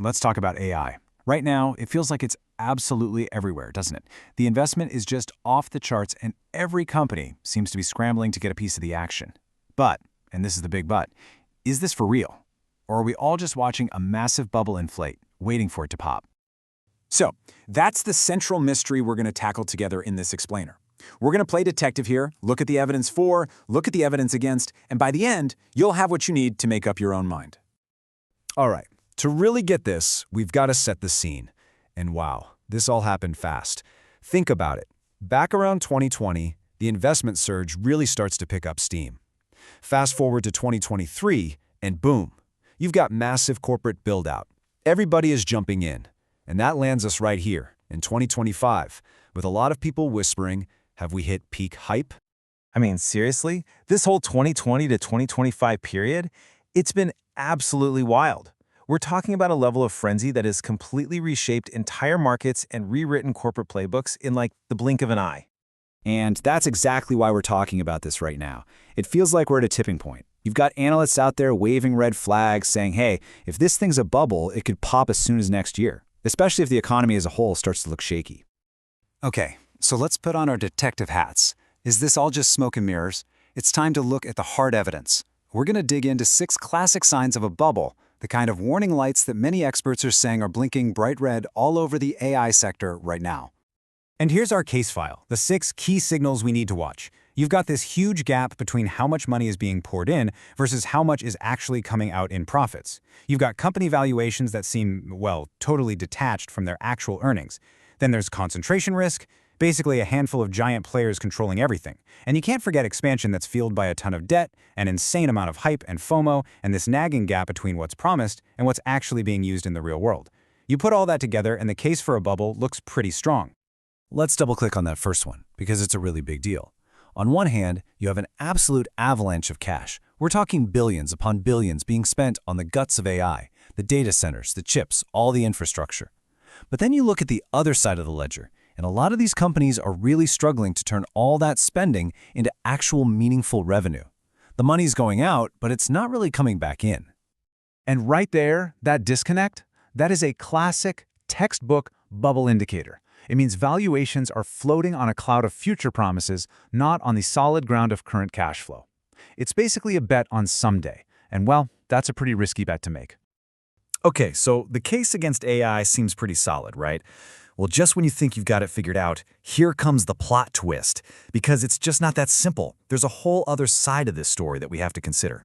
let's talk about AI. Right now, it feels like it's absolutely everywhere, doesn't it? The investment is just off the charts, and every company seems to be scrambling to get a piece of the action. But, and this is the big but, is this for real? Or are we all just watching a massive bubble inflate, waiting for it to pop? So, that's the central mystery we're going to tackle together in this explainer. We're going to play detective here, look at the evidence for, look at the evidence against, and by the end, you'll have what you need to make up your own mind. All right, to really get this, we've got to set the scene. And wow, this all happened fast. Think about it. Back around 2020, the investment surge really starts to pick up steam. Fast forward to 2023, and boom, you've got massive corporate build-out. Everybody is jumping in. And that lands us right here, in 2025, with a lot of people whispering, have we hit peak hype? I mean, seriously? This whole 2020 to 2025 period? It's been absolutely wild. We're talking about a level of frenzy that has completely reshaped entire markets and rewritten corporate playbooks in like the blink of an eye. And that's exactly why we're talking about this right now. It feels like we're at a tipping point. You've got analysts out there waving red flags saying, hey, if this thing's a bubble, it could pop as soon as next year, especially if the economy as a whole starts to look shaky. Okay, so let's put on our detective hats. Is this all just smoke and mirrors? It's time to look at the hard evidence. We're going to dig into 6 classic signs of a bubble, the kind of warning lights that many experts are saying are blinking bright red all over the AI sector right now. And here's our case file, the 6 key signals we need to watch. You've got this huge gap between how much money is being poured in versus how much is actually coming out in profits. You've got company valuations that seem, well, totally detached from their actual earnings. Then there's concentration risk, basically a handful of giant players controlling everything. And you can't forget expansion that's fueled by a ton of debt, an insane amount of hype and FOMO, and this nagging gap between what's promised and what's actually being used in the real world. You put all that together and the case for a bubble looks pretty strong. Let's double-click on that first one, because it's a really big deal. On one hand, you have an absolute avalanche of cash. We're talking billions upon billions being spent on the guts of AI, the data centers, the chips, all the infrastructure. But then you look at the other side of the ledger, and a lot of these companies are really struggling to turn all that spending into actual meaningful revenue. The money's going out, but it's not really coming back in. And right there, that disconnect, that is a classic textbook bubble indicator. It means valuations are floating on a cloud of future promises, not on the solid ground of current cash flow. It's basically a bet on someday, and well, that's a pretty risky bet to make. Okay, so the case against AI seems pretty solid, right? Well, just when you think you've got it figured out, here comes the plot twist, because it's just not that simple. There's a whole other side of this story that we have to consider.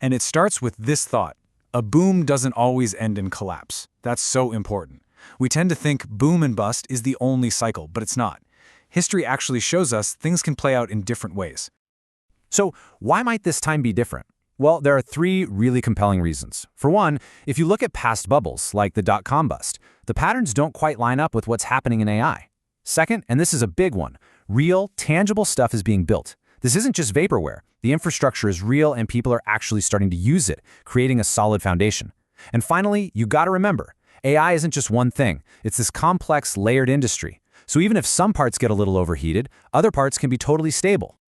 And it starts with this thought: a boom doesn't always end in collapse. That's so important. We tend to think boom and bust is the only cycle, but it's not. History actually shows us things can play out in different ways. So why might this time be different? Well, there are 3 really compelling reasons. For one, if you look at past bubbles, like the dot-com bust, the patterns don't quite line up with what's happening in AI. Second, and this is a big one, real, tangible stuff is being built. This isn't just vaporware. The infrastructure is real and people are actually starting to use it, creating a solid foundation. And finally, you gotta remember, AI isn't just one thing. It's this complex, layered industry. So even if some parts get a little overheated, other parts can be totally stable.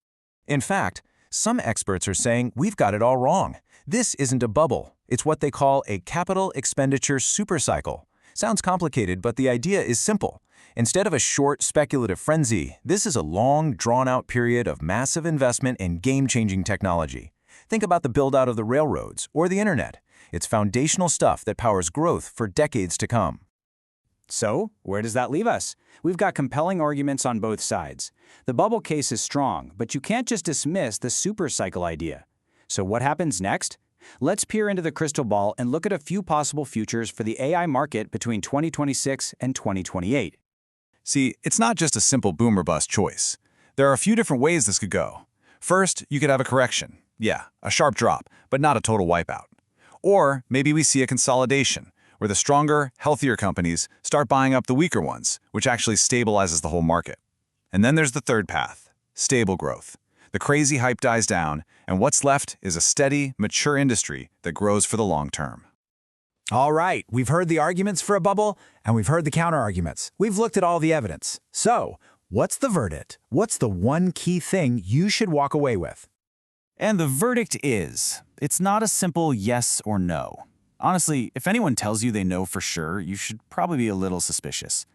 In fact, some experts are saying we've got it all wrong. This isn't a bubble. It's what they call a capital expenditure supercycle. Sounds complicated, but the idea is simple. Instead of a short, speculative frenzy, this is a long, drawn-out period of massive investment in game-changing technology. Think about the build-out of the railroads or the internet. It's foundational stuff that powers growth for decades to come. So, where does that leave us? We've got compelling arguments on both sides. The bubble case is strong, but you can't just dismiss the supercycle idea. So what happens next? Let's peer into the crystal ball and look at a few possible futures for the AI market between 2026 and 2028. See, it's not just a simple boom or bust choice. There are a few different ways this could go. First, you could have a correction. Yeah, a sharp drop, but not a total wipeout. Or maybe we see a consolidation, where the stronger, healthier companies start buying up the weaker ones, which actually stabilizes the whole market. And then there's the third path, stable growth. The crazy hype dies down, and what's left is a steady, mature industry that grows for the long term. All right, we've heard the arguments for a bubble, and we've heard the counter-arguments. We've looked at all the evidence. So, what's the verdict? What's the one key thing you should walk away with? And the verdict is, it's not a simple yes or no. Honestly, if anyone tells you they know for sure, you should probably be a little suspicious.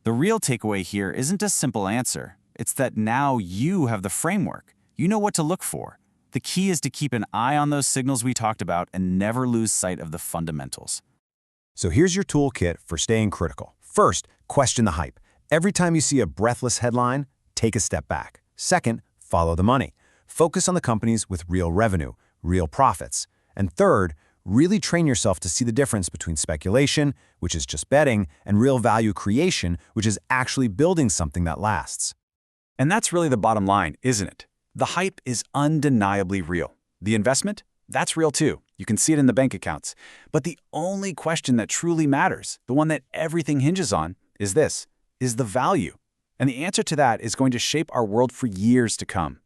The real takeaway here isn't a simple answer. It's that now you have the framework. You know what to look for. The key is to keep an eye on those signals we talked about and never lose sight of the fundamentals. So here's your toolkit for staying critical. First, question the hype. Every time you see a breathless headline, take a step back. Second, follow the money. Focus on the companies with real revenue, real profits. And third, really train yourself to see the difference between speculation, which is just betting, and real value creation, which is actually building something that lasts. And that's really the bottom line, isn't it? The hype is undeniably real. The investment? That's real too. You can see it in the bank accounts. But the only question that truly matters, the one that everything hinges on, is this: is the value? And the answer to that is going to shape our world for years to come.